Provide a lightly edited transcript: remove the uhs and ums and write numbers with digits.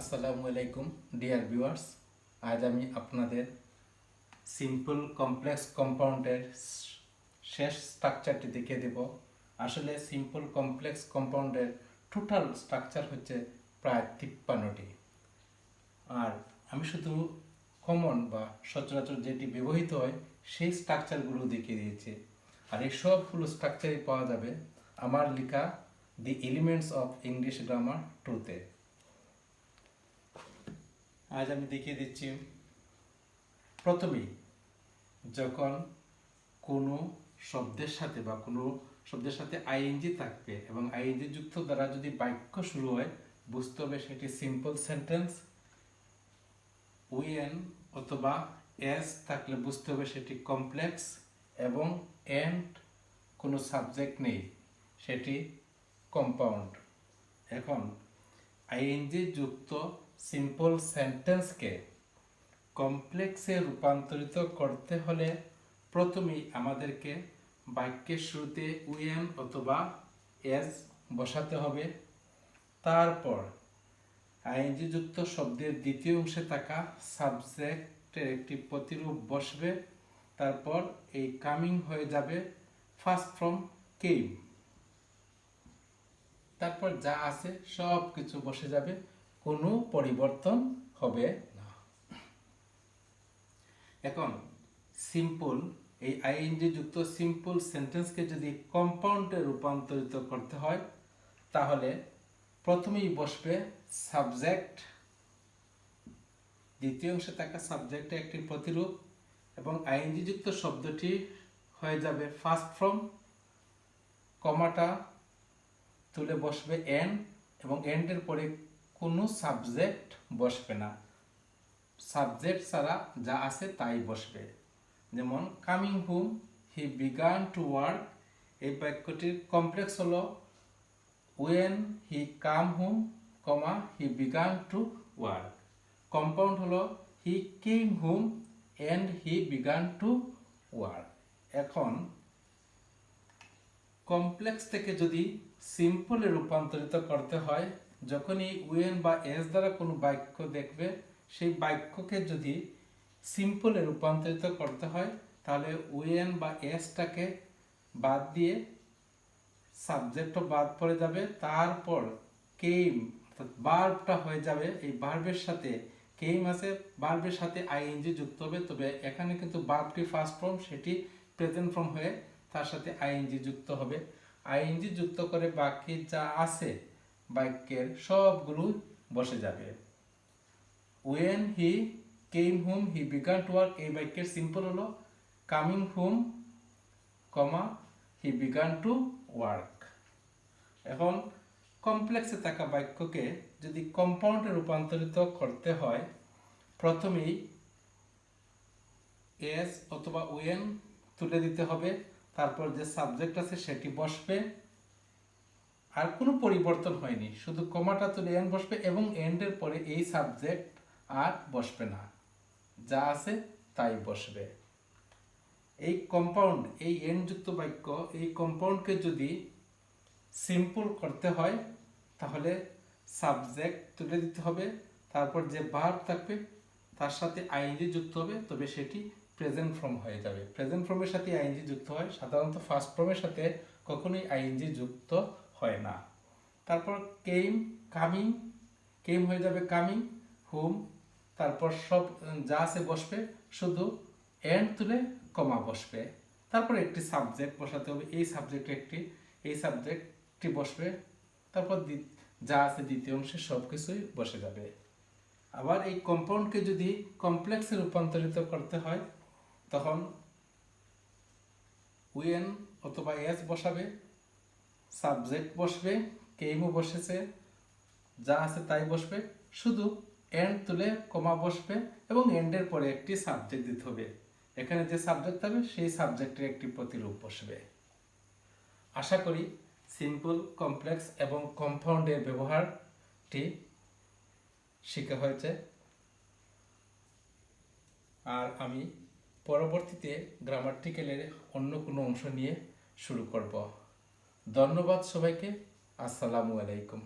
আসসালামু আলাইকুম dear viewers. আজ আমি আপনাদের সিম্পল কমপ্লেক্স কম্পাউন্ডের শেষ স্ট্রাকচারটি দেখিয়ে দেব। আসলে সিম্পল কমপ্লেক্স কম্পাউন্ডের টোটাল স্ট্রাকচার হচ্ছে প্রায় 53টি, আর আমি শুধু কমন বা সচরাচর যেটি ব্যবহৃত হয় সেই স্ট্রাকচারগুলো দেখিয়ে দিয়েছি। আর এই সবগুলো স্ট্রাকচারই পাওয়া যাবে আমার লেখা দি এলিমেন্টস অফ ইংলিশ গ্রামার 2-তে। আজ আমি দেখিয়ে দিচ্ছি প্রথমেই যখন কোনো শব্দের সাথে বা কোনো শব্দের সাথে আইএনজি থাকবে এবং আইএনজি যুক্ত দ্বারা যদি বাক্য শুরু হয় বুঝতে হবে সেটি সিম্পল সেন্টেন্স। উইএন অথবা এস থাকলে বুঝতে হবে সেটি কমপ্লেক্স, এবং এন্ড কোনো সাবজেক্ট নেই সেটি কম্পাউন্ড। এখন আইএনজি যুক্ত সিম্পল সেন্টেন্সকে কমপ্লেক্সে রূপান্তরিত করতে হলে প্রথমেই আমাদেরকে বাক্যের শুরুতে উইএন অথবা এস বসাতে হবে। তারপর আইএনজি যুক্ত শব্দের দ্বিতীয় অংশে থাকা সাবজেক্টের একটি প্রতিরূপ বসবে। তারপর এই কামিং হয়ে যাবে ফার্স্ট ফ্রম কেম। তারপর যা আছে সব কিছু বসে যাবে, কোনো পরিবর্তন হবে না। এখন সিম্পল এই আইএনজি যুক্ত সিম্পল সেন্টেন্সকে যদি কম্পাউন্ডে রূপান্তরিত করতে হয় তাহলে প্রথমেই বসবে সাবজেক্ট, দ্বিতীয় অংশে থাকা সাবজেক্টে একটি প্রতিরূপ, এবং আইএনজি যুক্ত শব্দটি হয়ে যাবে ফার্স্ট ফ্রম, কমাটা তুলে বসবে এন্ড, এবং এন্ডের পরে কোনো সাবজেক্ট বসবে না, সাবজেক্ট ছাড়া যা আছে তাই বসবে। যেমন coming home, he began to work, এই বাক্যটির কমপ্লেক্স হলো when he come home, comma he began to work. Compound হলো he came home and he began to work. এখন কমপ্লেক্স থেকে যদি সিম্পলে রূপান্তরিত করতে হয়, যখনই ওয়েন বা এস দ্বারা কোনো বাক্য দেখবে সেই বাক্যকে যদি সিম্পলে রূপান্তরিত করতে হয় তাহলে ওয়েন বা এসটাকে বাদ দিয়ে সাবজেক্টও বাদ পড়ে যাবে। তারপর কেম অর্থাৎ ভার্বটা হয়ে যাবে, এই ভার্বের সাথে কেম আছে, ভার্বের সাথে আইএনজি যুক্ত হবে। তবে এখানে কিন্তু ভার্বটি ফার্স্ট ফর্ম, সেটি প্রেজেন্ট ফর্ম হয়ে তার সাথে আইএনজি যুক্ত হবে। আইএনজি যুক্ত করে বাকি যা আছে বাক্যের সবগুলো বসে যাবে। When he came home he began to work, এই বাক্যের সিম্পল হলো coming home, comma he began to work. এখন কমপ্লেক্সে থাকা বাক্যকে যদি কম্পাউন্ডে রূপান্তরিত করতে হয় প্রথমেই এস অথবা ওয়েন তুলে দিতে হবে, তারপর যে সাবজেক্ট আছে সেটি বসবে, আর কোনো পরিবর্তন হয়নি, শুধু কমাটা তুলে এন বসবে এবং এন্ডের পরে এই সাবজেক্ট আর বসবে না, যা আছে তাই বসবে। এই কম্পাউন্ড, এই এন্ড যুক্ত বাক্য, এই কম্পাউন্ডকে যদি সিম্পল করতে হয় তাহলে সাবজেক্ট তুলে দিতে হবে, তারপর যে ভার্ব থাকবে তার সাথে আইএনজি যুক্ত হবে, তবে সেটি প্রেজেন্ট ফর্ম হয়ে যাবে। প্রেজেন্ট ফর্মের সাথে আইএনজি যুক্ত হয়, সাধারণত ফার্স্ট ফর্মের সাথে কখনোই আইএনজি যুক্ত হয় না। তারপর কেম, কামিং, কেম হয়ে যাবে কামিং হোম, তারপর সব যা আছে বসবে, শুধু এন্ড তুলে কমা বসবে। তারপর একটি সাবজেক্ট বসাতে হবে, এই সাবজেক্টটি বসবে, তারপর যা আছে দ্বিতীয় অংশে সব কিছুই বসে যাবে। আবার এই কম্পাউন্ডকে যদি কমপ্লেক্সে রূপান্তরিত করতে হয় তখন উইএন অথবা এস বসাবে, সাবজেক্ট বসবে, কেমও বসেছে, যা আছে তাই বসবে, শুধু এন্ড তুলে কমা বসবে এবং এন্ডের পরে একটি সাবজেক্ট দিতে হবে। এখানে যে সাবজেক্ট থাকবে সেই সাবজেক্টের একটি প্রতিরূপ বসবে। আশা করি সিম্পল, কমপ্লেক্স এবং কম্পাউন্ডের ব্যবহারটি শেখা হয়েছে, আর আমি পরবর্তীতে গ্রামাটিক্যালের অন্য কোনো অংশ নিয়ে শুরু করব। ধন্যবাদ সবাইকে। আসসালামু আলাইকুম।